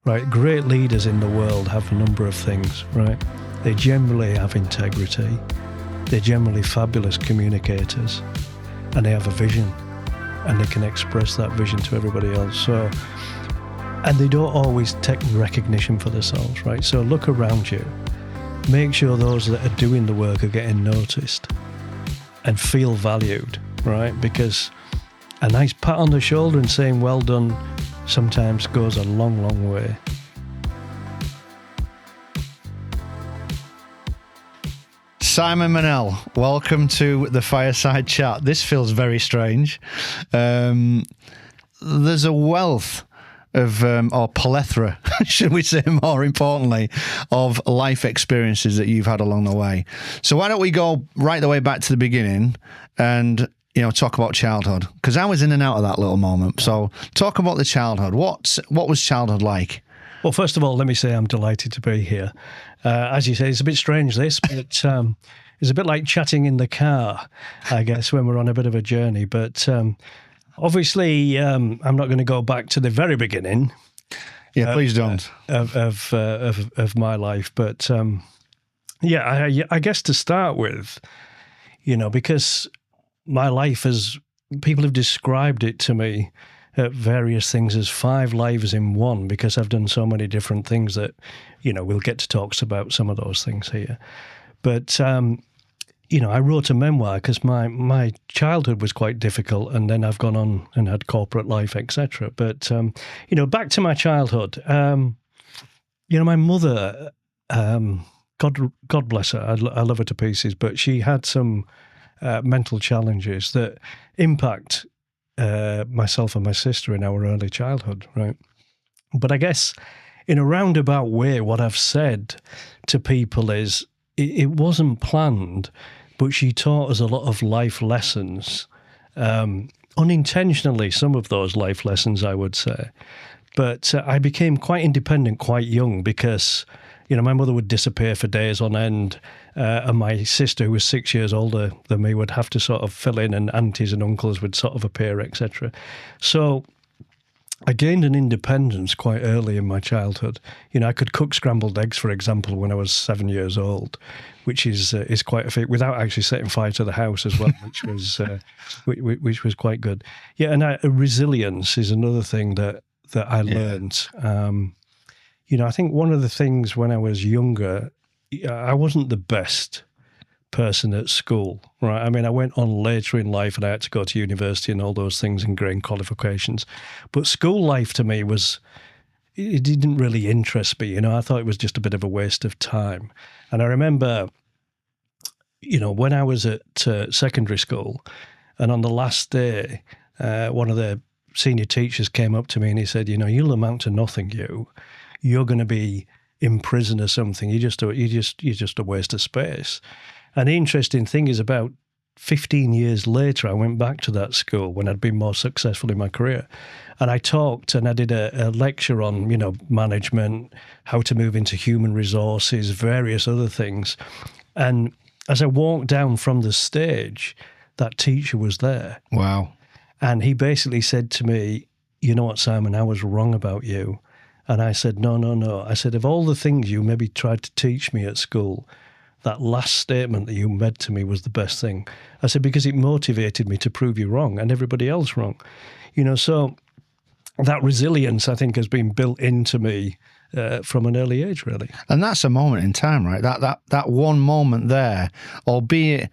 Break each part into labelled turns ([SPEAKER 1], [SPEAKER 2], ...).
[SPEAKER 1] right? Great leaders in the world have a number of things, right? They generally have integrity. They're generally fabulous communicators, and they have a vision, and they can express that vision to everybody else. So, and they don't always take recognition for themselves, right? So look around you. Make sure those that are doing the work are getting noticed and feel valued, right? Because a nice pat on the shoulder and saying well done sometimes goes a long, long way.
[SPEAKER 2] Simon Mennell, welcome to the Fireside Chat. This feels very strange. There's a wealth of, or plethora, should we say more importantly, of life experiences that you've had along the way. So why don't we go right the way back to the beginning and, you know, talk about childhood? Because I was in and out of that little moment. So talk about the childhood. What was childhood like?
[SPEAKER 1] Well, first of all, let me say I'm delighted to be here. As you say, it's a bit strange, this, but it's a bit like chatting in the car, I guess, when we're on a bit of a journey. But obviously, I'm not going to go back to the very beginning.
[SPEAKER 2] Yeah, please don't.
[SPEAKER 1] Of my life. But I guess to start with, you know, because my life people have described it to me various things as 5 lives in one, because I've done so many different things that, you know, we'll get to talk about some of those things here. But, you know, I wrote a memoir because my childhood was quite difficult, and then I've gone on and had corporate life, etc. But, you know, back to my childhood, you know, my mother, God bless her, I love her to pieces, but she had some mental challenges that impact myself and my sister in our early childhood, right? But I guess in a roundabout way, what I've said to people is it wasn't planned, but she taught us a lot of life lessons, unintentionally, some of those life lessons, I would say. But I became quite independent quite young because, you know, my mother would disappear for days on end, and my sister, who was 6 years older than me, would have to sort of fill in, and aunties and uncles would sort of appear, etc. So I gained an independence quite early in my childhood. You know, I could cook scrambled eggs, for example, when I was 7 years old, which is quite a feat, without actually setting fire to the house as well, which was quite good. Yeah, and resilience is another thing that I learned. You know, I think one of the things when I was younger, I wasn't the best person at school, right? I mean, I went on later in life and I had to go to university and all those things and gain qualifications. But school life to me it didn't really interest me. You know, I thought it was just a bit of a waste of time. And I remember, you know, when I was at secondary school, and on the last day, one of the senior teachers came up to me and he said, you know, you'll amount to nothing, you're going to be in prison or something. You're just a waste of space. And the interesting thing is, about 15 years later, I went back to that school when I'd been more successful in my career. And I talked and I did a lecture on, you know, management, how to move into human resources, various other things. And as I walked down from the stage, that teacher was there.
[SPEAKER 2] Wow.
[SPEAKER 1] And he basically said to me, you know what, Simon, I was wrong about you. And I said, no. I said, of all the things you maybe tried to teach me at school, that last statement that you made to me was the best thing. I said, because it motivated me to prove you wrong and everybody else wrong. You know, so that resilience, I think, has been built into me from an early age, really.
[SPEAKER 2] And that's a moment in time, right? That one moment there, albeit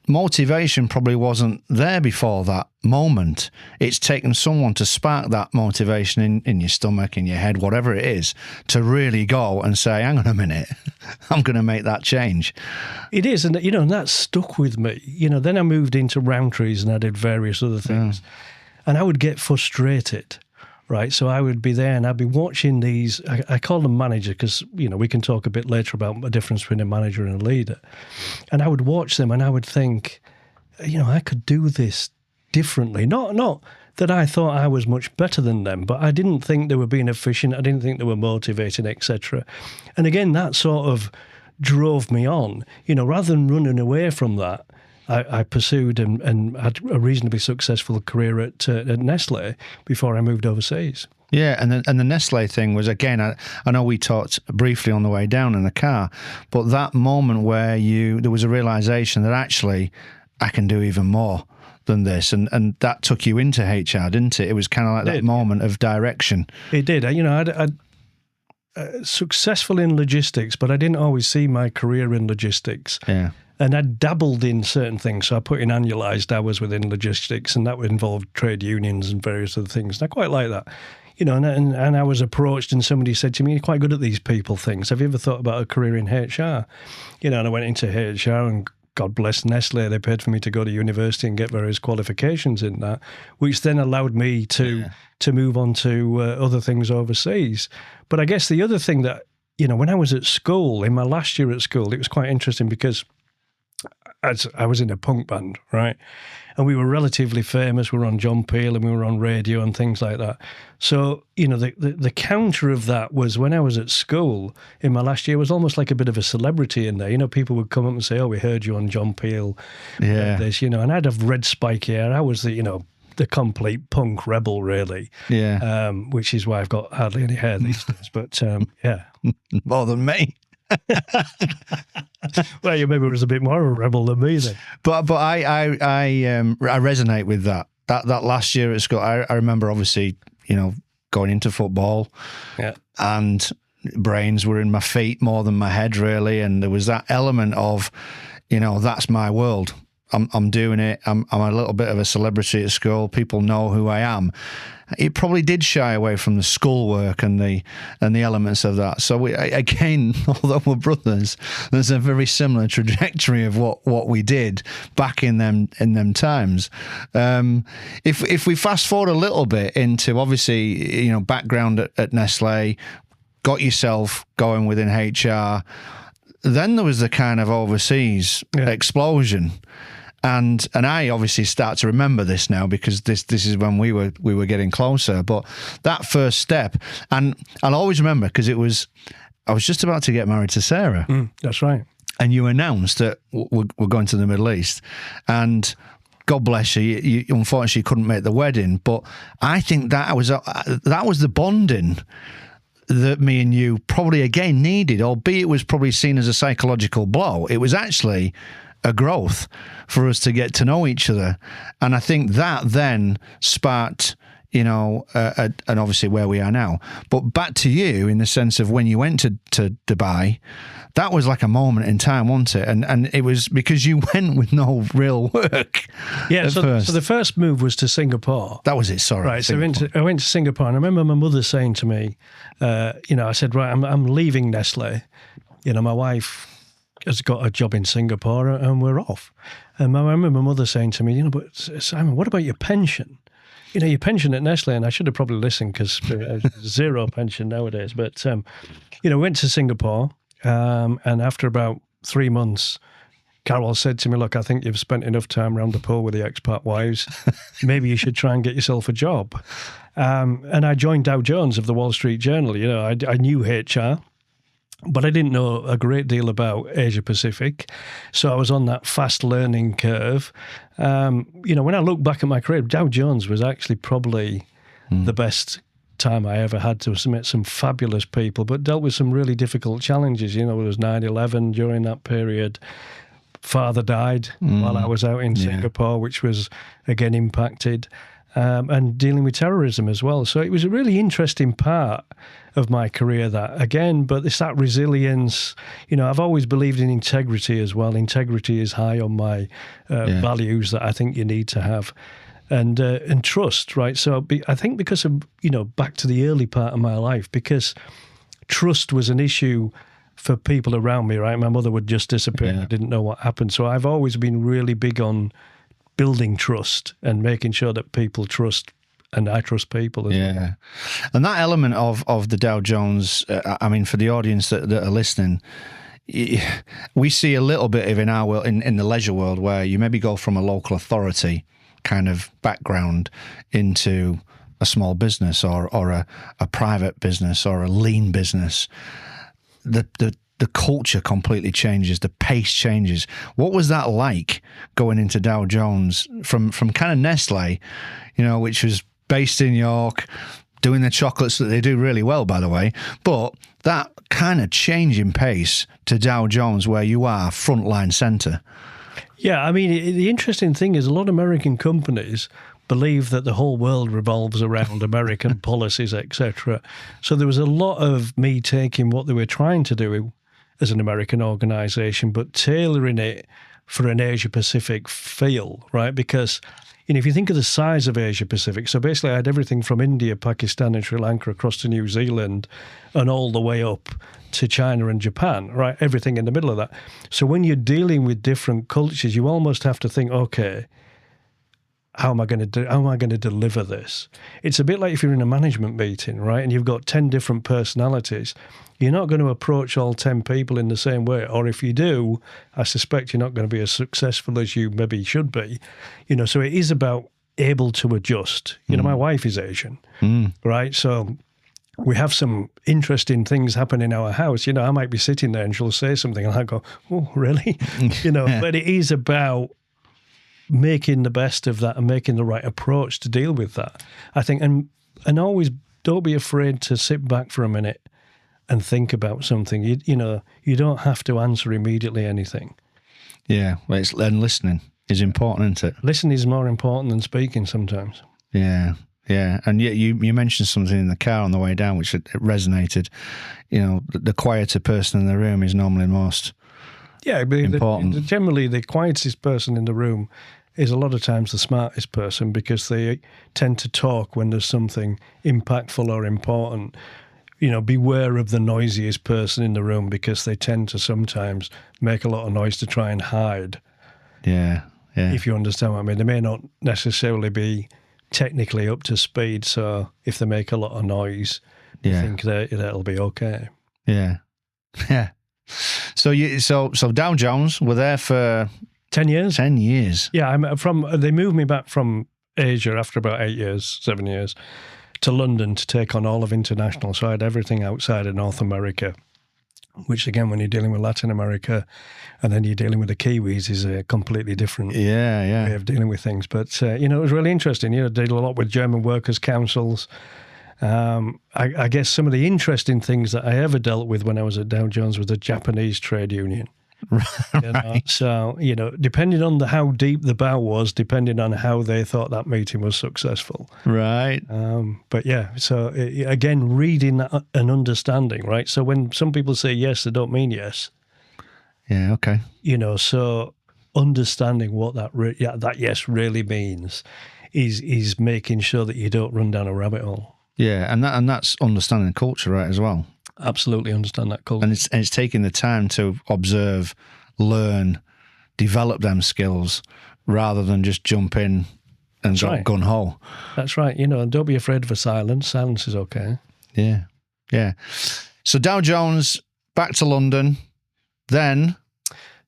[SPEAKER 2] motivation probably wasn't there before that moment. It's taken someone to spark that motivation in your stomach, in your head, whatever it is, to really go and say, hang on a minute, I'm going to make that change.
[SPEAKER 1] It is, and you know, and that stuck with me. You know, then I moved into Roundtrees and I did various other things, and I would get frustrated. Right, so I would be there and I'd be watching these, I call them manager because, you know, we can talk a bit later about the difference between a manager and a leader. And I would watch them and I would think, you know, I could do this differently. Not that I thought I was much better than them, but I didn't think they were being efficient. I didn't think they were motivating, etc. And again, that sort of drove me on. You know, rather than running away from that, I pursued and had a reasonably successful career at Nestlé before I moved overseas.
[SPEAKER 2] Yeah, and the Nestlé thing was, again, I know we talked briefly on the way down in the car, but that moment where there was a realisation that actually I can do even more than this, and that took you into HR, didn't it? It was kind of like that moment of direction.
[SPEAKER 1] It did. I'd successful in logistics, but I didn't always see my career in logistics.
[SPEAKER 2] Yeah.
[SPEAKER 1] And I dabbled in certain things. So I put in annualized hours within logistics, and that would involve trade unions and various other things. And I quite like that. And I was approached and somebody said to me, "You're quite good at these people things. Have you ever thought about a career in HR?" And I went into HR, and God bless Nestlé, they paid for me to go to university and get various qualifications in that, which then allowed me to move on to other things overseas. But I guess the other thing that, when I was at school, in my last year at school, it was quite interesting because I was in a punk band, right? And we were relatively famous. We were on John Peel and we were on radio and things like that. So, the counter of that was when I was at school in my last year was almost like a bit of a celebrity in there. People would come up and say, "Oh, we heard you on John Peel."
[SPEAKER 2] Yeah.
[SPEAKER 1] This, and I'd have red spiky hair. I was the complete punk rebel, really.
[SPEAKER 2] Yeah.
[SPEAKER 1] Which is why I've got hardly any hair these days. But yeah.
[SPEAKER 2] More than me.
[SPEAKER 1] Well, you maybe was a bit more of a rebel than me then.
[SPEAKER 2] But I resonate with that. That last year at school, I remember obviously, going into football, and brains were in my feet more than my head, really, and there was that element of, that's my world. I'm doing it. I'm a little bit of a celebrity at school. People know who I am. It probably did shy away from the schoolwork and the elements of that. So again, although we're brothers, there's a very similar trajectory of what we did back in them times. If we fast forward a little bit into obviously background at Nestlé, got yourself going within HR, then there was the kind of overseas explosion. And I obviously start to remember this now because this is when we were getting closer. But that first step, and I'll always remember because I was just about to get married to Sarah.
[SPEAKER 1] That's right.
[SPEAKER 2] And you announced that we're going to the Middle East, and God bless you. You unfortunately couldn't make the wedding, but I think that was the bonding that me and you probably again needed, albeit it was probably seen as a psychological blow. It was actually a growth for us to get to know each other. And I think that then sparked, and obviously where we are now. But back to you in the sense of when you went to Dubai, that was like a moment in time, wasn't it? And it was because you went with no real work.
[SPEAKER 1] Yeah, so the first move was to Singapore.
[SPEAKER 2] That was it, sorry.
[SPEAKER 1] Right, Singapore. So I went to Singapore, and I remember my mother saying to me, I said, right, I'm leaving Nestlé. My wife has got a job in Singapore and we're off. And I remember my mother saying to me, but Simon, what about your pension? Your pension at Nestlé, and I should have probably listened because zero pension nowadays. But, went to Singapore and after about 3 months, Carol said to me, look, I think you've spent enough time around the pool with the expat wives. Maybe you should try and get yourself a job. And I joined Dow Jones of the Wall Street Journal. I knew HR. But I didn't know a great deal about Asia Pacific. So I was on that fast learning curve. When I look back at my career, Dow Jones was actually probably the best time I ever had to meet some fabulous people, but dealt with some really difficult challenges. There was 9/11 during that period. Father died while I was out in Singapore, which was again impacted. And dealing with terrorism as well. So it was a really interesting part of my career but it's that resilience. I've always believed in integrity as well. Integrity is high on my values that I think you need to have. And trust, right? So I think because of, back to the early part of my life, because trust was an issue for people around me, right? My mother would just disappear. I didn't know what happened. So I've always been really big on building trust and making sure that people trust, and I trust people as well.
[SPEAKER 2] And that element of the Dow Jones, for the audience that are listening, we see a little bit of in our world, in the leisure world, where you maybe go from a local authority kind of background into a small business or a private business or a lean business. The culture completely changes, the pace changes. What was that like going into Dow Jones from kind of Nestlé, which was based in York, doing the chocolates that they do really well, by the way. But that kind of changing pace to Dow Jones, where you are frontline centre.
[SPEAKER 1] Yeah, I mean, the interesting thing is a lot of American companies believe that the whole world revolves around American policies, etc. So there was a lot of me taking what they were trying to do as an American organisation, but tailoring it for an Asia-Pacific feel, right? Because, if you think of the size of Asia-Pacific, so basically I had everything from India, Pakistan and Sri Lanka across to New Zealand and all the way up to China and Japan, right? Everything in the middle of that. So when you're dealing with different cultures, you almost have to think, okay, how am I going to deliver this? It's a bit like if you're in a management meeting, right? And you've got 10 different personalities. You're not going to approach all 10 people in the same way. Or if you do, I suspect you're not going to be as successful as you maybe should be. So it is about able to adjust. My wife is Asian, right? So we have some interesting things happen in our house. I might be sitting there and she'll say something and I go, oh, really? But it is about making the best of that and making the right approach to deal with that, I think. And always don't be afraid to sit back for a minute and think about something. You don't have to answer immediately anything.
[SPEAKER 2] Yeah, and listening is important, isn't it?
[SPEAKER 1] Listening is more important than speaking sometimes.
[SPEAKER 2] Yeah. Yeah, and yet you mentioned something in the car on the way down which it resonated. The quieter person in the room is normally most important.
[SPEAKER 1] Generally, the quietest person in the room is a lot of times the smartest person, because they tend to talk when there's something impactful or important. Beware of the noisiest person in the room, because they tend to sometimes make a lot of noise to try and hide.
[SPEAKER 2] Yeah.
[SPEAKER 1] If you understand what I mean. They may not necessarily be technically up to speed, so if they make a lot of noise, you think that it'll be okay.
[SPEAKER 2] Yeah. So Dow Jones were there for
[SPEAKER 1] 10 years.
[SPEAKER 2] 10 years.
[SPEAKER 1] Yeah, they moved me back from Asia after about 7 years, to London to take on all of international. So I had everything outside of North America, which again, when you're dealing with Latin America and then you're dealing with the Kiwis, is a completely different way of dealing with things. But, it was really interesting. Did a lot with German workers' councils. I guess some of the interesting things that I ever dealt with when I was at Dow Jones was the Japanese trade union.
[SPEAKER 2] Right.
[SPEAKER 1] So, depending on how deep the bow was, depending on how they thought that meeting was successful.
[SPEAKER 2] Right.
[SPEAKER 1] But yeah, so again, reading and understanding, right? So when some people say yes, they don't mean yes.
[SPEAKER 2] Yeah, okay.
[SPEAKER 1] So understanding what that yes really means is making sure that you don't run down a rabbit hole.
[SPEAKER 2] Yeah, and that's understanding culture, right, as well.
[SPEAKER 1] Absolutely understand that culture.
[SPEAKER 2] And it's taking the time to observe, learn, develop them skills, rather than just jump in and go gun-ho.
[SPEAKER 1] That's right. And don't be afraid of a silence. Silence is okay.
[SPEAKER 2] Yeah. So Dow Jones, back to London, then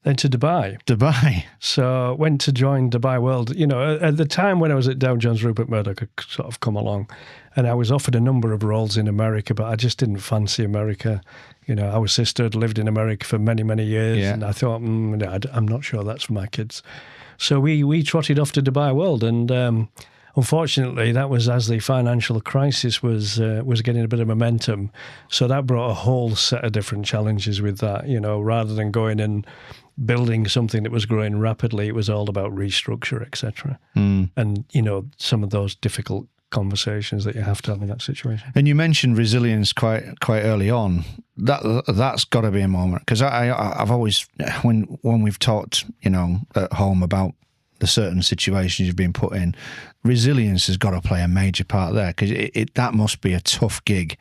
[SPEAKER 1] to Dubai. So went to join Dubai World. At the time when I was at Dow Jones, Rupert Murdoch had sort of come along, and I was offered a number of roles in America, but I just didn't fancy America. Our sister had lived in America for many, many years, and I thought, I'm not sure that's for my kids. So we trotted off to Dubai World, and unfortunately, that was as the financial crisis was getting a bit of momentum. So that brought a whole set of different challenges with that. Rather than going and building something that was growing rapidly, it was all about restructure, etc. And some of those difficult conversations that you have to have in that situation.
[SPEAKER 2] And you mentioned resilience quite early on. That's got to be a moment, because I've always, when we've talked at home about the certain situations you've been put in, resilience has got to play a major part there, because that must be a tough gig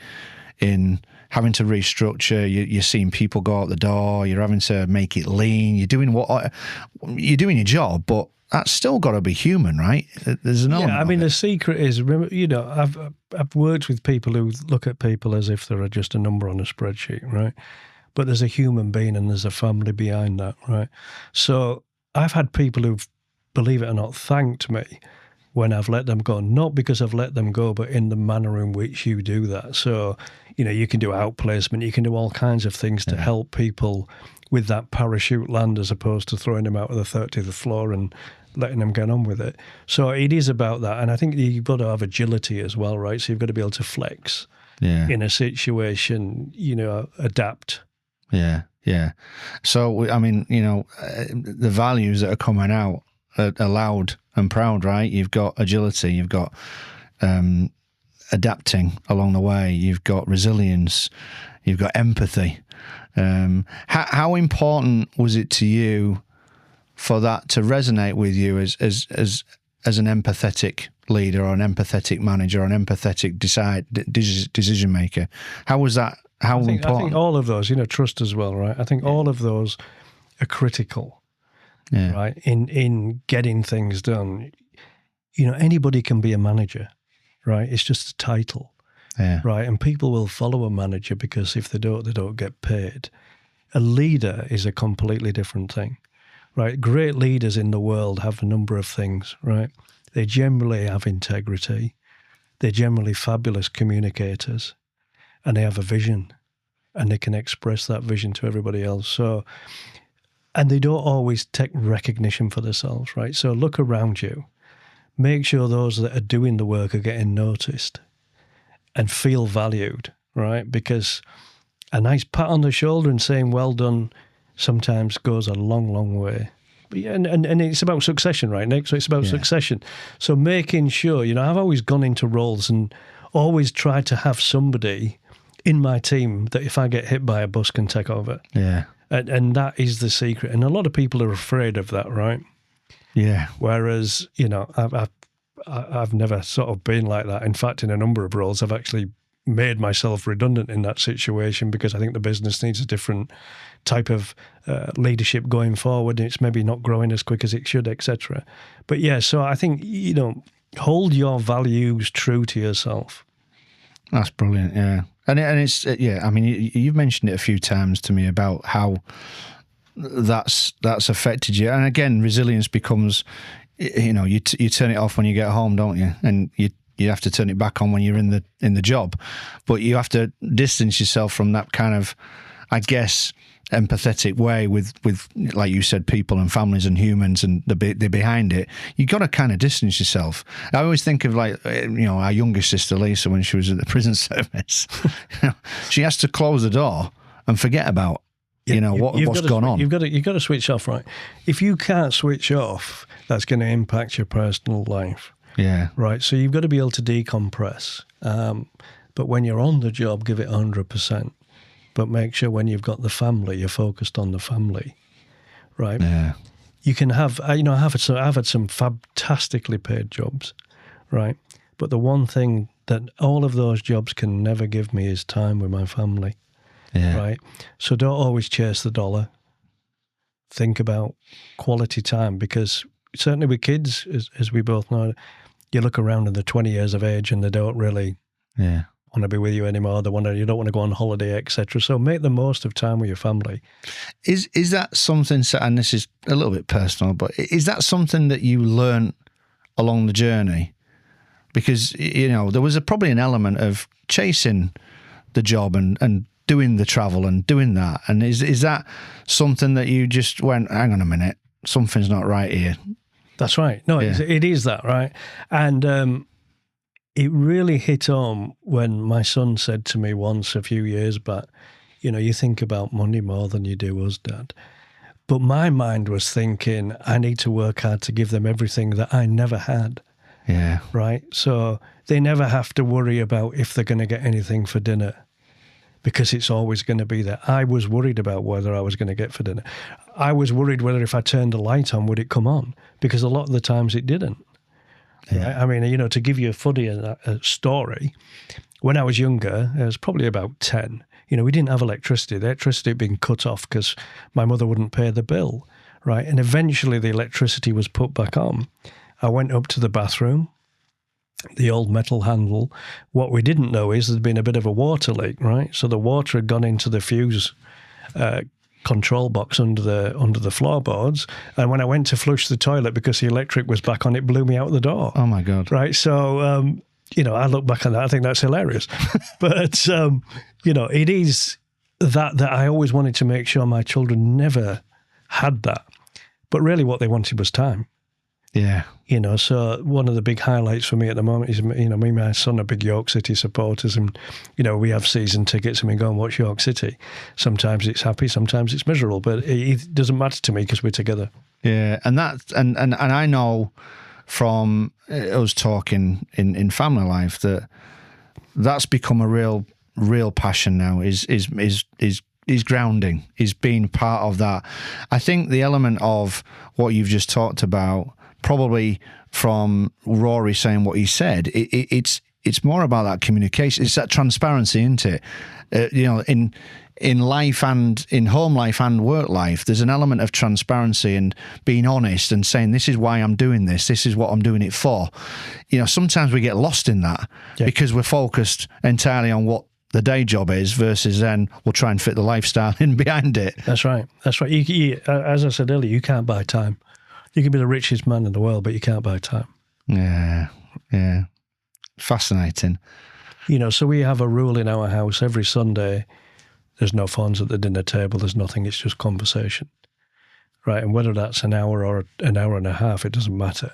[SPEAKER 2] in having to restructure. You're seeing people go out the door, you're having to make it lean, you're doing your job, but that's still got to be human, right? There's an element.
[SPEAKER 1] Yeah, I mean, the secret is, I've worked with people who look at people as if they're just a number on a spreadsheet, right? But there's a human being and there's a family behind that, right? So I've had people who've, believe it or not, thanked me when I've let them go, not because I've let them go, but in the manner in which you do that. So, you can do outplacement, you can do all kinds of things to help people with that parachute land as opposed to throwing them out of the 30th floor and letting them get on with it. So it is about that. And I think you've got to have agility as well, right? So you've got to be able to flex in a situation, adapt.
[SPEAKER 2] Yeah, yeah. So, I mean, the values that are coming out are loud and proud, right? You've got agility, you've got adapting along the way, you've got resilience, you've got empathy. How important was it to you for that to resonate with you as an empathetic leader or an empathetic manager or an empathetic decision maker? How was that? How important?
[SPEAKER 1] I think all of those, trust as well, right? I think all of those are critical, right? In getting things done. Anybody can be a manager, right? It's just a title.
[SPEAKER 2] Yeah.
[SPEAKER 1] Right. And people will follow a manager because if they don't get paid. A leader is a completely different thing. Right. Great leaders in the world have a number of things, right? They generally have integrity. They're generally fabulous communicators, and they have a vision, and they can express that vision to everybody else. So, and they don't always take recognition for themselves, right? So look around you. Make sure those that are doing the work are getting noticed and feel valued, right? Because a nice pat on the shoulder and saying well done sometimes goes a long, long way. And it's about succession, right, Nick? So it's about succession. So making sure, I've always gone into roles and always tried to have somebody in my team that if I get hit by a bus can take over.
[SPEAKER 2] Yeah.
[SPEAKER 1] And that is the secret. And a lot of people are afraid of that, right?
[SPEAKER 2] Yeah.
[SPEAKER 1] Whereas, I've never sort of been like that. In fact, in a number of roles, I've actually made myself redundant in that situation because I think the business needs a different type of leadership going forward. It's maybe not growing as quick as it should, etc. But yeah, so I think, hold your values true to yourself.
[SPEAKER 2] That's brilliant, yeah. And it's, I mean, you've mentioned it a few times to me about how that's affected you. And again, resilience becomes, you turn it off when you get home, don't you? And you have to turn it back on when you're in the job. But you have to distance yourself from that kind of, I guess, empathetic way with like you said, people and families and humans and the behind it. You got to kind of distance yourself. I always think of our youngest sister Lisa when she was at the prison service. She has to close the door and forget about what's gone on.
[SPEAKER 1] You've got to switch off, right? If you can't switch off, that's going to impact your personal life.
[SPEAKER 2] Yeah.
[SPEAKER 1] Right. So you've got to be able to decompress. But when you're on the job, give it 100%. But make sure when you've got the family, you're focused on the family. Right.
[SPEAKER 2] Yeah.
[SPEAKER 1] You can have, I've had some fantastically paid jobs. Right. But the one thing that all of those jobs can never give me is time with my family.
[SPEAKER 2] Yeah.
[SPEAKER 1] Right. So don't always chase the dollar. Think about quality time, because certainly with kids, as we both know, you look around and they're 20 years of age and they don't really want to be with you anymore. You don't want to go on holiday, etc. So make the most of time with your family.
[SPEAKER 2] Is that something, and this is a little bit personal, but is that something that you learn along the journey? Because, there was probably an element of chasing the job and doing the travel and doing that. And is that something that you just went, hang on a minute, something's not right here?
[SPEAKER 1] That's right. No, it is that, right? And it really hit home when my son said to me once a few years back, you think about money more than you do us, Dad. But my mind was thinking, I need to work hard to give them everything that I never had.
[SPEAKER 2] Yeah.
[SPEAKER 1] Right? So they never have to worry about if they're going to get anything for dinner, because it's always going to be there. I was worried about whether I was going to get for dinner. I was worried whether if I turned the light on, would it come on? Because a lot of the times it didn't.
[SPEAKER 2] Yeah.
[SPEAKER 1] Right? I mean, to give you a funny story, when I was younger, I was probably about 10, we didn't have electricity. The electricity had been cut off because my mother wouldn't pay the bill, right? And eventually the electricity was put back on. I went up to the bathroom, the old metal handle. What we didn't know is there'd been a bit of a water leak, right? So the water had gone into the fuse control box under the floorboards, and when I went to flush the toilet because the electric was back on, it blew me out the door.
[SPEAKER 2] Oh my God!
[SPEAKER 1] Right, so I look back on that, I think that's hilarious, but it is that I always wanted to make sure my children never had that, but really what they wanted was time.
[SPEAKER 2] Yeah.
[SPEAKER 1] So one of the big highlights for me at the moment is, me and my son are big York City supporters, and, we have season tickets and we go and watch York City. Sometimes it's happy, sometimes it's miserable, but it doesn't matter to me because we're together.
[SPEAKER 2] Yeah. And I know from us talking in family life that's become a real passion now is grounding, is being part of that. I think the element of what you've just talked about, probably from Rory saying what he said, it's more about that communication. It's that transparency, isn't it? In life and in home life and work life, there's an element of transparency and being honest and saying, this is why I'm doing this. This is what I'm doing it for. Sometimes we get lost in that because we're focused entirely on what the day job is versus then we'll try and fit the lifestyle in behind it.
[SPEAKER 1] That's right. As I said earlier, you can't buy time. You can be the richest man in the world, but you can't buy time.
[SPEAKER 2] Yeah. Fascinating.
[SPEAKER 1] So we have a rule in our house every Sunday. There's no phones at the dinner table. There's nothing. It's just conversation. Right. And whether that's an hour or an hour and a half, it doesn't matter.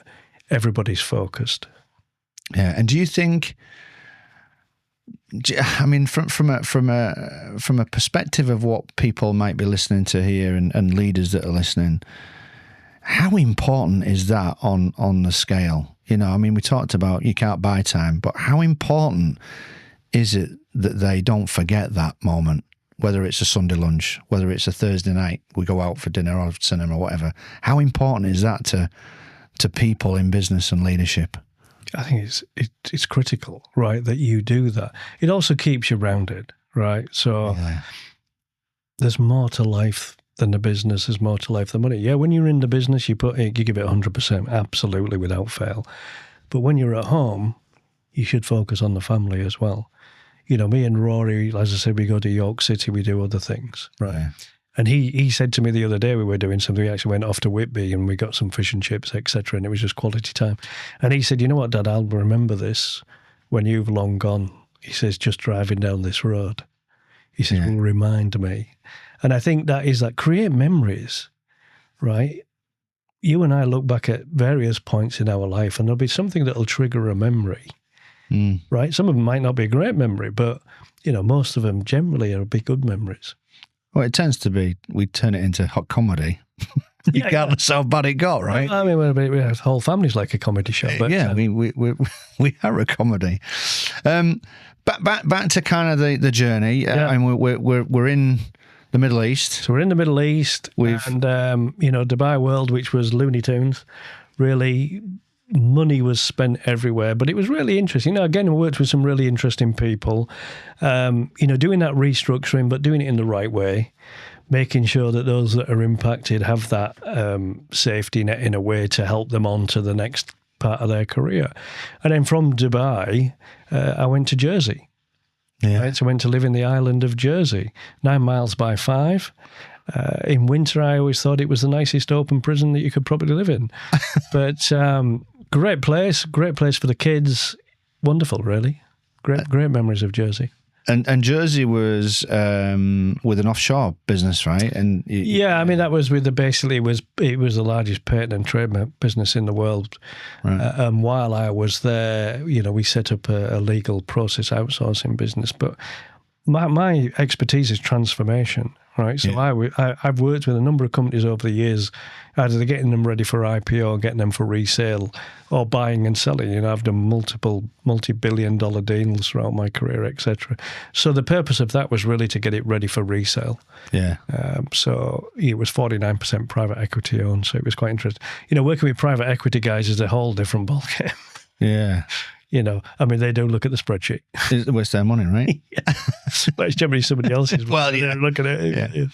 [SPEAKER 1] Everybody's focused.
[SPEAKER 2] Yeah. And do you think, I mean, from a perspective of what people might be listening to here and leaders that are listening, how important is that on the scale? I mean, we talked about you can't buy time, but how important is it that they don't forget that moment, whether it's a Sunday lunch, whether it's a Thursday night, we go out for dinner or cinema or whatever? How important is that to people in business and leadership?
[SPEAKER 1] I think it's critical, right, that you do that. It also keeps you rounded, right? So there's more to life than the business, there's more to life than money. Yeah, when you're in the business, you give it 100%, absolutely, without fail. But when you're at home, you should focus on the family as well. Me and Rory, as I said, we go to York City, we do other things, right? Yeah. And he said to me the other day, we were doing something, we actually went off to Whitby and we got some fish and chips, etc., and it was just quality time. And he said, you know what, Dad, I'll remember this when you've long gone. He says, just driving down this road. He says, will remind me. And I think that is that create memories, right? You and I look back at various points in our life and there'll be something that'll trigger a memory, right? Some of them might not be a great memory, but, most of them generally are be good memories.
[SPEAKER 2] Well, it tends to be, we turn it into hot comedy. Regardless how bad it got, right?
[SPEAKER 1] I mean, we have whole families like a comedy show. But,
[SPEAKER 2] I mean, we are a comedy. Back to kind of the journey, and we're in the Middle East.
[SPEAKER 1] So we're in the Middle East, and Dubai World, which was Looney Tunes, really. Money was spent everywhere, but it was really interesting. Again, we worked with some really interesting people, doing that restructuring, but doing it in the right way, making sure that those that are impacted have that safety net in a way to help them on to the next part of their career. And then from Dubai, I went to Jersey. Yeah. Right? So I went to live in the island of Jersey, 9 miles by 5. In winter, I always thought it was the nicest open prison that you could probably live in. But great place for the kids. Wonderful, really. Great memories of Jersey.
[SPEAKER 2] And Jersey was with an offshore business, right? And
[SPEAKER 1] I mean, that was with it was the largest patent and trademark business in the world. Right. While I was there, we set up a legal process outsourcing business. But my expertise is transformation. Right, so I've worked with a number of companies over the years, either getting them ready for IPO, getting them for resale, or buying and selling. I've done multi-billion-dollar deals throughout my career, etc. So the purpose of that was really to get it ready for resale. Yeah. So it was 49% private equity owned, so it was quite interesting. Working with private equity guys is a whole different ballgame.
[SPEAKER 2] Yeah.
[SPEAKER 1] I mean, they don't look at the spreadsheet.
[SPEAKER 2] It's waste their money, right?
[SPEAKER 1] But it's generally somebody else's.
[SPEAKER 2] Well,
[SPEAKER 1] look at it.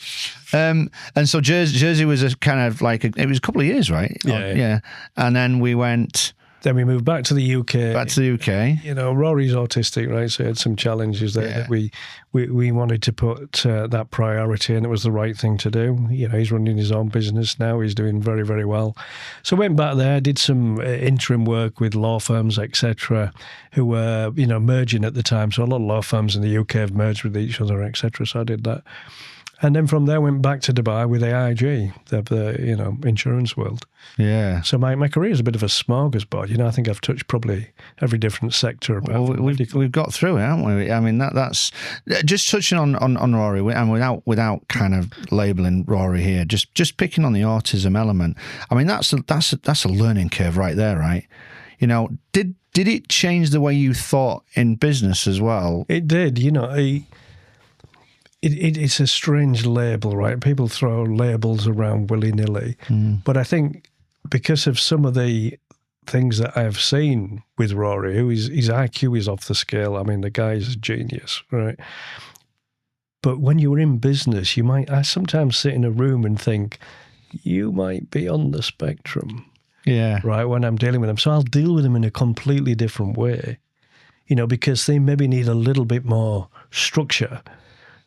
[SPEAKER 2] Yeah. And so Jersey was a kind of like, it was a couple of years, right?
[SPEAKER 1] Yeah.
[SPEAKER 2] And then we went
[SPEAKER 1] Then we moved back to the UK.
[SPEAKER 2] Back to the UK.
[SPEAKER 1] You know, Rory's autistic, right? So he had some challenges there that we wanted to put that priority, and it was the right thing to do. You know, he's running his own business now. He's doing very, very well. So went back there, did some interim work with law firms, etc., who were, you know, merging at the time. So a lot of law firms in the UK have merged with each other, etc. So I did that. And then from there, went back to Dubai with AIG, the you know, insurance world.
[SPEAKER 2] Yeah.
[SPEAKER 1] So my career is a bit of a smorgasbord. You know, I think I've touched probably every different sector.
[SPEAKER 2] Well, we've got through it, haven't we? I mean, that's just touching on Rory, and without kind of labelling Rory here, just picking on the autism element. I mean, that's a learning curve right there, right? You know, did it change the way you thought in business as well?
[SPEAKER 1] It did. You know, it's a strange label, right? People throw labels around willy-nilly. But I think because of some of the things that I've seen with Rory, his IQ is off the scale. I mean, the guy is a genius, right? But when you're in business, I sometimes sit in a room and think, you might be on the spectrum.
[SPEAKER 2] Yeah.
[SPEAKER 1] Right, when I'm dealing with them. So I'll deal with them in a completely different way, you know, because they maybe need a little bit more structure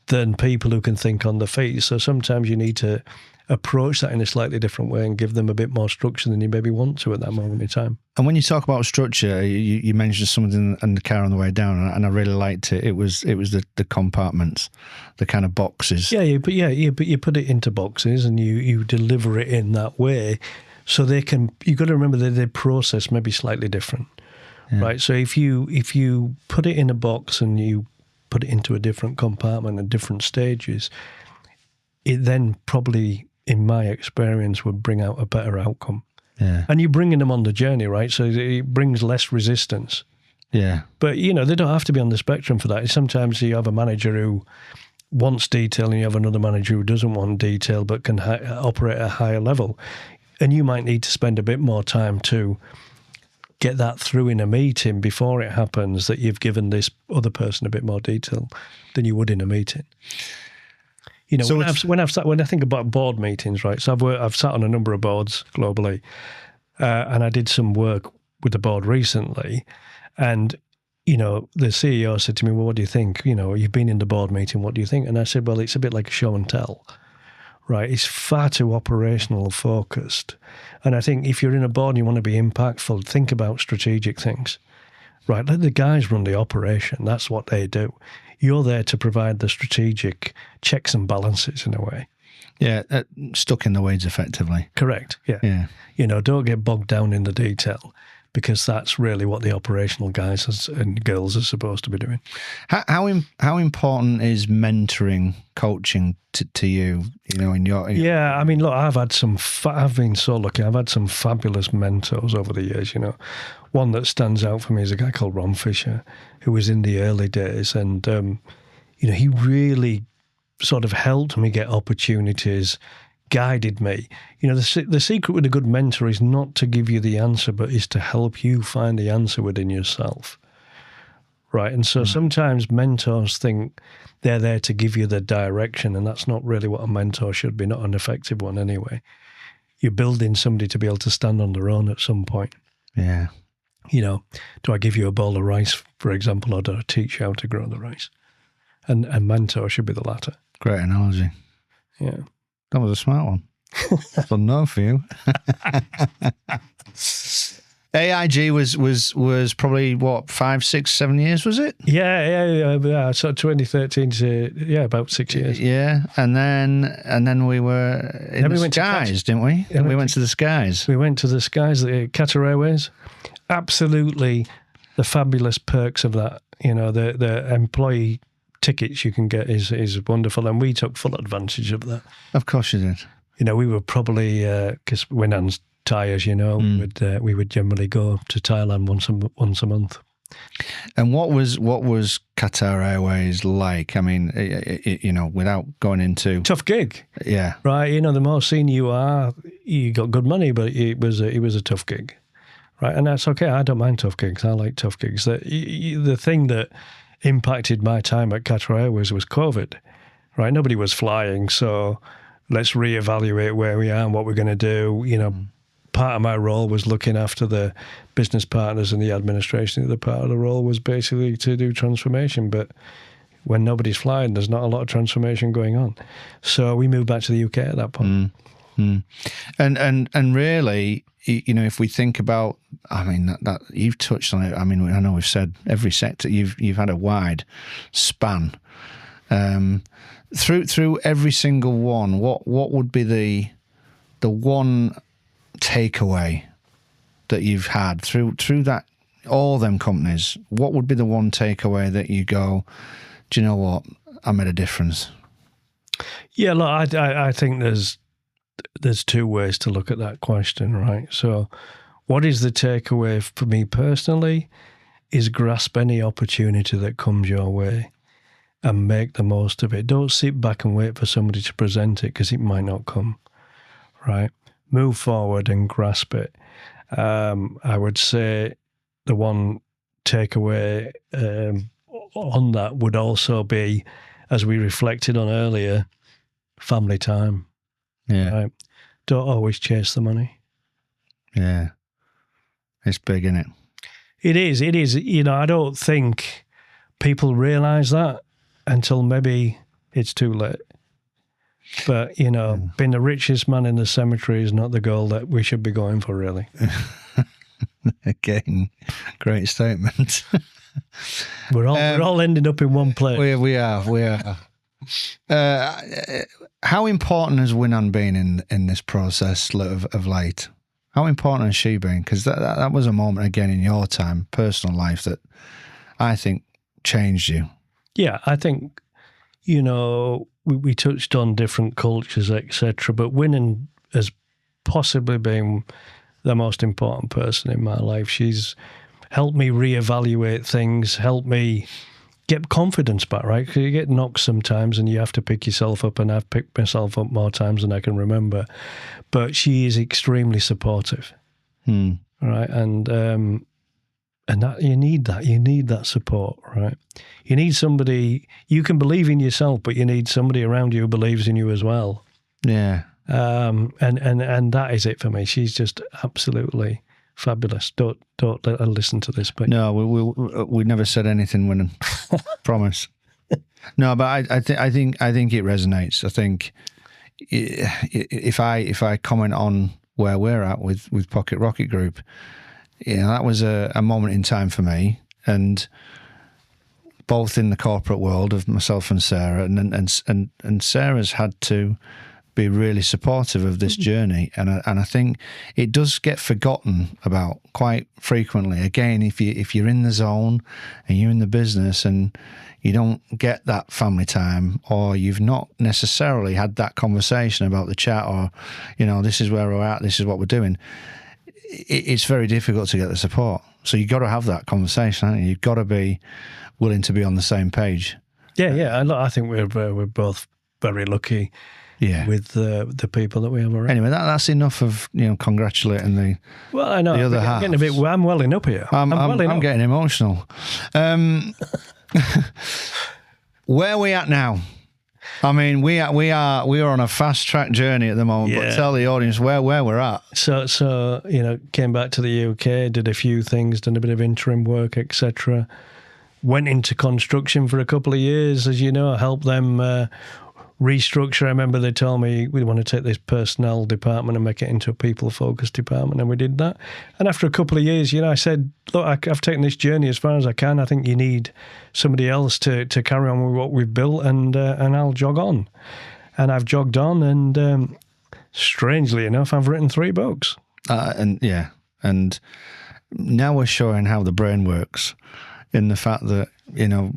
[SPEAKER 1] than people who can think on the feet. So sometimes you need to approach that in a slightly different way and give them a bit more structure than you maybe want to at that moment in time.
[SPEAKER 2] And when you talk about structure, you mentioned something in the car on the way down, and I really liked it. It was the compartments, the kind of boxes.
[SPEAKER 1] But you put it into boxes and you deliver it in that way, so they can. You've got to remember that their process may be slightly different, right? So if you put it in a box and you put it into a different compartment at different stages, it then probably, in my experience, would bring out a better outcome. Yeah. And you're bringing them on the journey, right? So it brings less resistance.
[SPEAKER 2] Yeah.
[SPEAKER 1] But, you know, they don't have to be on the spectrum for that. Sometimes you have a manager who wants detail and you have another manager who doesn't want detail but can operate at a higher level. And you might need to spend a bit more time to get that through in a meeting before it happens, that you've given this other person a bit more detail than you would in a meeting. You know, so when I think about board meetings, right? So I've sat on a number of boards globally, and I did some work with the board recently, and you know, the CEO said to me, "Well, what do you think? You know, you've been in the board meeting. What do you think?" And I said, "Well, it's a bit like a show and tell." Right, it's far too operational focused. And I think if you're in a board and you want to be impactful, think about strategic things. Right, let the guys run the operation. That's what they do. You're there to provide the strategic checks and balances in a way.
[SPEAKER 2] Yeah, stuck in the weeds effectively.
[SPEAKER 1] Correct, yeah. You know, don't get bogged down in the detail, because that's really what the operational guys and girls are supposed to be doing.
[SPEAKER 2] How important is mentoring, coaching to you? You know, in your
[SPEAKER 1] yeah. I mean, look, I've been so lucky. I've had some fabulous mentors over the years. You know, one that stands out for me is a guy called Ron Fisher, who was in the early days, and you know, he really sort of helped me get opportunities, guided me. You know, the secret with a good mentor is not to give you the answer, but is to help you find the answer within yourself. Right. And so sometimes mentors think they're there to give you the direction, and that's not really what a mentor should be, not an effective one anyway. You're building somebody to be able to stand on their own at some point.
[SPEAKER 2] Yeah.
[SPEAKER 1] You know, do I give you a bowl of rice, for example, or do I teach you how to grow the rice? And a mentor should be the latter.
[SPEAKER 2] Great analogy.
[SPEAKER 1] Yeah.
[SPEAKER 2] That was a smart one. That's unknown for you. AIG was probably what, 5, 6, 7 years, was it?
[SPEAKER 1] Yeah. So 2013 to about 6 years.
[SPEAKER 2] Yeah, and then we were in the skies, didn't we?
[SPEAKER 1] Yeah,
[SPEAKER 2] we went to the skies.
[SPEAKER 1] We went to the skies, the Qatar Airways. Absolutely, the fabulous perks of that. You know, the employee tickets you can get is wonderful, and we took full advantage of that.
[SPEAKER 2] Of course you did.
[SPEAKER 1] You know, we were probably, because when Anne's tyres, you know, we would generally go to Thailand once a month.
[SPEAKER 2] And what was Qatar Airways like? I mean, you know, without going into
[SPEAKER 1] tough gig,
[SPEAKER 2] yeah,
[SPEAKER 1] right. You know, the more senior you are, you got good money, but it was a tough gig, right? And that's okay. I don't mind tough gigs. I like tough gigs. The thing that impacted my time at Qatar Airways was COVID, right? Nobody was flying, so let's reevaluate where we are and what we're going to do. You know, part of my role was looking after the business partners and the administration. The other part of the role was basically to do transformation. But when nobody's flying, there's not a lot of transformation going on. So we moved back to the UK at that point.
[SPEAKER 2] And really, you know, if we think about, I mean, that you've touched on it. I mean, I know we've said every sector. You've had a wide span. Through every single one, what would be the one takeaway that you've had through that, all them companies? What would be the one takeaway that you go, do you know what, I made a difference?
[SPEAKER 1] Yeah, look, I think there's two ways to look at that question, right? So what is the takeaway for me personally is grasp any opportunity that comes your way and make the most of it. Don't sit back and wait for somebody to present it, because it might not come, right? Move forward and grasp it. I would say the one takeaway on that would also be, as we reflected on earlier, family time.
[SPEAKER 2] Yeah.
[SPEAKER 1] Right? Don't always chase the money.
[SPEAKER 2] Yeah. It's big, isn't it?
[SPEAKER 1] It is. It is. You know, I don't think people realise that until maybe it's too late. But, you know, being the richest man in the cemetery is not the goal that we should be going for, really.
[SPEAKER 2] Again, great statement.
[SPEAKER 1] We're all ending up in one place.
[SPEAKER 2] We are. How important has Winan been in this process of late? How important has she been? Because that was a moment, again, in your time, personal life, that I think changed you.
[SPEAKER 1] Yeah, I think, you know, we touched on different cultures, etc. But Winan has possibly been the most important person in my life. She's helped me reevaluate things, helped me get confidence back, right? Because you get knocked sometimes and you have to pick yourself up, and I've picked myself up more times than I can remember. But she is extremely supportive, right? And that you need that support, right? You need somebody, you can believe in yourself, but you need somebody around you who believes in you as well.
[SPEAKER 2] Yeah.
[SPEAKER 1] And that is it for me. She's just absolutely fabulous. Don't let her listen to this, but
[SPEAKER 2] no, we never said anything, Winan. Promise. No, but I think it resonates. I think if I comment on where we're at with Pocket Rocket Group, you know, that was a moment in time for me, and both in the corporate world of myself and Sarah, and Sarah's had to be really supportive of this journey, and I think it does get forgotten about quite frequently. Again, if you're in the zone and you're in the business and you don't get that family time, or you've not necessarily had that conversation about the chat, or, you know, this is where we're at, this is what we're doing, it's very difficult to get the support. So you've got to have that conversation, haven't you? You've got to be willing to be on the same page.
[SPEAKER 1] Yeah. I think we're both very lucky.
[SPEAKER 2] Yeah,
[SPEAKER 1] with the people that we have around.
[SPEAKER 2] Anyway, that's enough of, you know, congratulating the.
[SPEAKER 1] Well, I know.
[SPEAKER 2] The other half.
[SPEAKER 1] I'm welling up here.
[SPEAKER 2] I'm getting emotional. Where are we at now? I mean, we are on a fast track journey at the moment. Yeah. But tell the audience where we're at.
[SPEAKER 1] So you know, came back to the UK, did a few things, done a bit of interim work, etc. Went into construction for a couple of years, as you know. I helped them restructure. I remember they told me we want to take this personnel department and make it into a people-focused department, and we did that. And after a couple of years, you know, I said, look, I've taken this journey as far as I can. I think you need somebody else to carry on with what we've built, and I'll jog on. And I've jogged on, and strangely enough, I've written 3 books.
[SPEAKER 2] And now we're showing how the brain works, in the fact that, you know,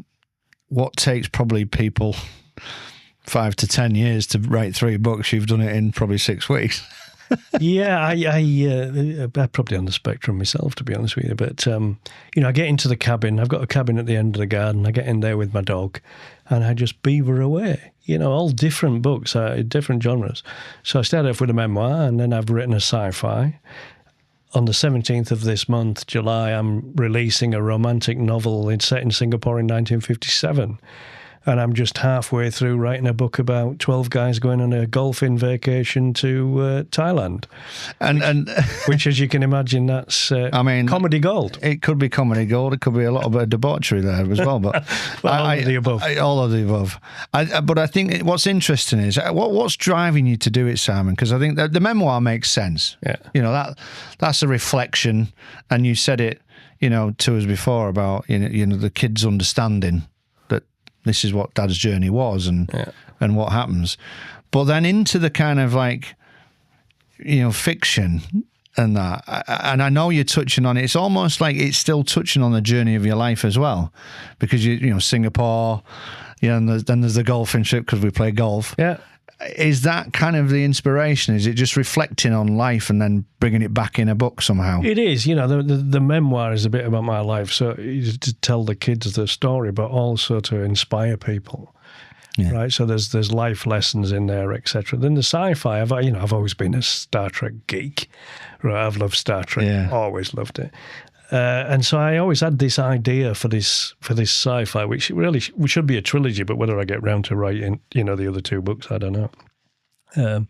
[SPEAKER 2] what takes probably people 5 to 10 years to write 3 books, you've done it in probably 6 weeks.
[SPEAKER 1] Yeah, I'm probably on the spectrum myself, to be honest with you. But, you know, I get into the cabin. I've got a cabin at the end of the garden. I get in there with my dog and I just beaver away, you know, all different books, different genres. So I started off with a memoir, and then I've written a sci-fi. On the 17th of this month, July, I'm releasing a romantic novel set in Singapore in 1957. and I'm just halfway through writing a book about 12 guys going on a golfing vacation to Thailand. Which, as you can imagine, that's comedy gold.
[SPEAKER 2] It could be comedy gold. It could be a little bit of debauchery there as well. But
[SPEAKER 1] all of the above.
[SPEAKER 2] All of the above. But I think what's interesting is what's driving you to do it, Simon? Because I think that the memoir makes sense.
[SPEAKER 1] Yeah.
[SPEAKER 2] You know, that's a reflection, and you said it, you know, to us before about you know the kids understanding that this is what Dad's journey was and what happens. But then into the kind of like, you know, fiction and that, and I know you're touching on it. It's almost like it's still touching on the journey of your life as well, because you know, Singapore, you know, and then there's the golfing trip because we play golf.
[SPEAKER 1] Yeah.
[SPEAKER 2] Is that kind of the inspiration? Is it just reflecting on life and then bringing it back in a book somehow?
[SPEAKER 1] It is. You know, the memoir is a bit about my life, so it's to tell the kids the story, but also to inspire people. Yeah. Right. So there's life lessons in there, etc. Then the sci-fi. I've always been a Star Trek geek. Right. I've loved Star Trek. Yeah. Always loved it. And so I always had this idea for this sci-fi, which really should be a trilogy, but whether I get round to writing, you know, the other two books, I don't know. And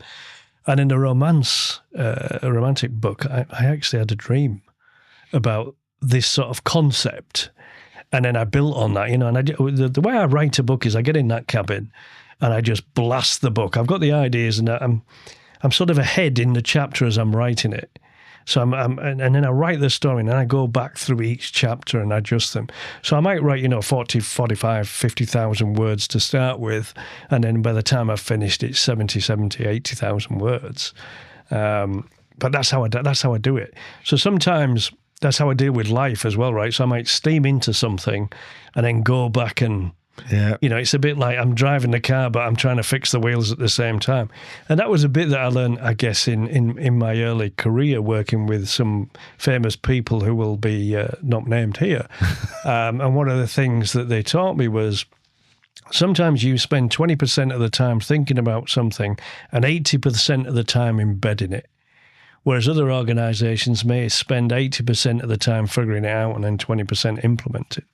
[SPEAKER 1] in the a romantic book, I actually had a dream about this sort of concept, and then I built on that, you know. And the way I write a book is I get in that cabin and I just blast the book. I've got the ideas, and I'm sort of ahead in the chapter as I'm writing it. So and then I write the story, and then I go back through each chapter and adjust them. So I might write, you know, 40, 45, 50,000 words to start with, and then by the time I've finished, it's 70, 80,000 words. But that's how I do it. So sometimes that's how I deal with life as well, right? So I might steam into something and then go back and, you know, it's a bit like I'm driving the car, but I'm trying to fix the wheels at the same time. And that was a bit that I learned, I guess, in my early career, working with some famous people who will be not named here. And one of the things that they taught me was sometimes you spend 20% of the time thinking about something and 80% of the time embedding it. Whereas other organizations may spend 80% of the time figuring it out and then 20% implement it.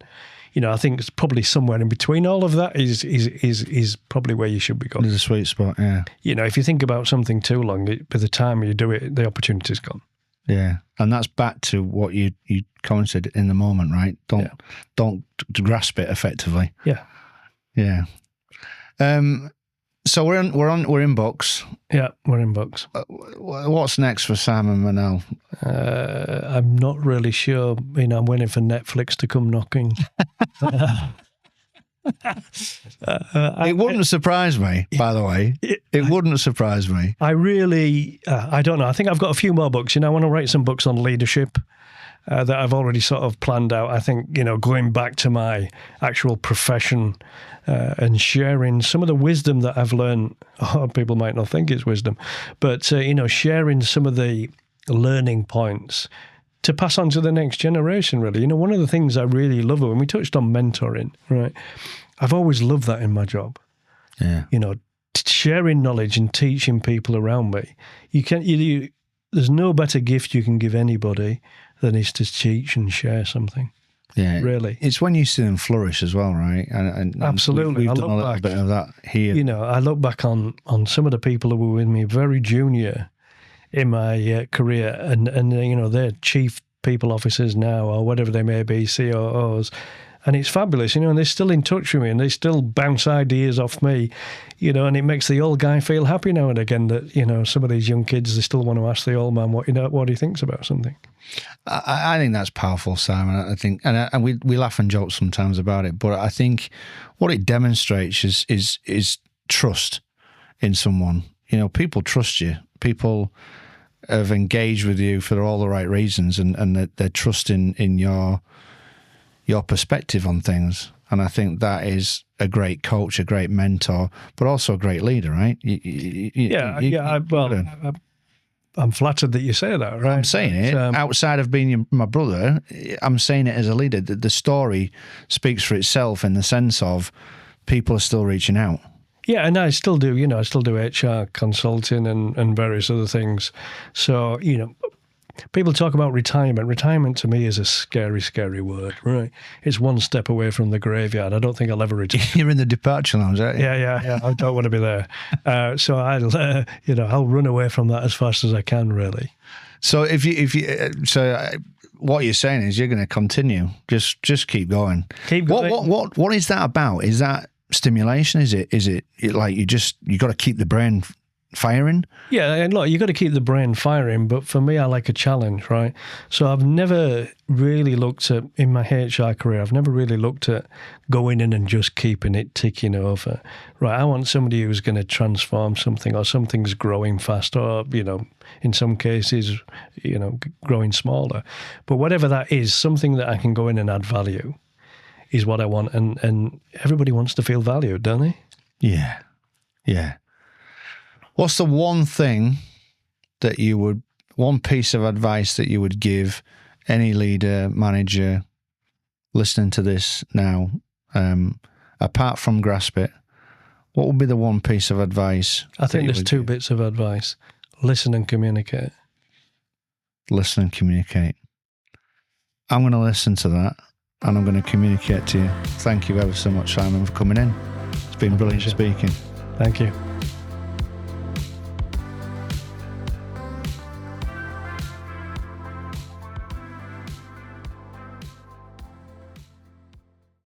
[SPEAKER 1] You know, I think it's probably somewhere in between all of that is probably where you should be going.
[SPEAKER 2] There's a sweet spot, yeah.
[SPEAKER 1] You know, if you think about something too long, by the time you do it, the opportunity's gone.
[SPEAKER 2] Yeah, and that's back to what you commented in the moment, right? Don't grasp it effectively.
[SPEAKER 1] Yeah,
[SPEAKER 2] yeah. So we're in books.
[SPEAKER 1] Yeah, we're in books.
[SPEAKER 2] What's next for Simon Mennell?
[SPEAKER 1] I'm not really sure. You know, I'm waiting for Netflix to come knocking.
[SPEAKER 2] It wouldn't surprise me, by the way. It wouldn't surprise me.
[SPEAKER 1] I really, I don't know. I think I've got a few more books. You know, I want to write some books on leadership. That I've already sort of planned out. I think, you know, going back to my actual profession and sharing some of the wisdom that I've learned. People might not think it's wisdom, but, you know, sharing some of the learning points to pass on to the next generation, really. You know, one of the things I really love, when we touched on mentoring, right? I've always loved that in my job.
[SPEAKER 2] Yeah.
[SPEAKER 1] You know, sharing knowledge and teaching people around me. There's no better gift you can give anybody than is to teach and share something.
[SPEAKER 2] Yeah,
[SPEAKER 1] really.
[SPEAKER 2] It's when you see them flourish as well, right? And
[SPEAKER 1] absolutely.
[SPEAKER 2] We've done a little bit of that here.
[SPEAKER 1] You know, I look back on some of the people who were with me very junior in my career, and you know, they're chief people officers now, or whatever they may be, COOs. And it's fabulous, you know, and they're still in touch with me and they still bounce ideas off me, you know, and it makes the old guy feel happy now and again that, you know, some of these young kids, they still want to ask the old man what he thinks about something.
[SPEAKER 2] I think that's powerful, Simon. I think, and we laugh and joke sometimes about it, but I think what it demonstrates is trust in someone. You know, people trust you. People have engaged with you for all the right reasons, and they're trusting in your perspective on things. And I think that is a great coach, a great mentor, but also a great leader, right?
[SPEAKER 1] I'm flattered that you say that, right?
[SPEAKER 2] I'm saying it. Outside of being my brother, I'm saying it as a leader. The story speaks for itself in the sense of people are still reaching out.
[SPEAKER 1] Yeah, and I still do, you know, I still do HR consulting and various other things. So, you know, people talk about retirement. Retirement to me is a scary, scary word, right? It's one step away from the graveyard. I don't think I'll ever retire.
[SPEAKER 2] You're in the departure lounge, aren't you?
[SPEAKER 1] Yeah. I don't want to be there. So I'll run away from that as fast as I can, really.
[SPEAKER 2] So what you're saying is you're going to continue. Just keep going.
[SPEAKER 1] Keep going.
[SPEAKER 2] What is that about? Is that stimulation? Is it like you got to keep the brain firing?
[SPEAKER 1] Yeah, and look, you got to keep the brain firing, but for me, I like a challenge, right? So I've never really looked at, in my HR career, I've never really looked at going in and just keeping it ticking over, right? I want somebody who's going to transform something, or something's growing fast, or, in some cases, growing smaller. But whatever that is, something that I can go in and add value is what I want. And everybody wants to feel valued, don't they?
[SPEAKER 2] Yeah. What's the one thing that one piece of advice that you would give any leader, manager listening to this now, apart from grasp it? What would be the one piece of advice?
[SPEAKER 1] I think there's two bits of advice. Listen and communicate.
[SPEAKER 2] Listen and communicate. I'm going to listen to that and I'm going to communicate to you. Thank you ever so much, Simon, for coming in. It's been brilliant speaking.
[SPEAKER 1] Thank you.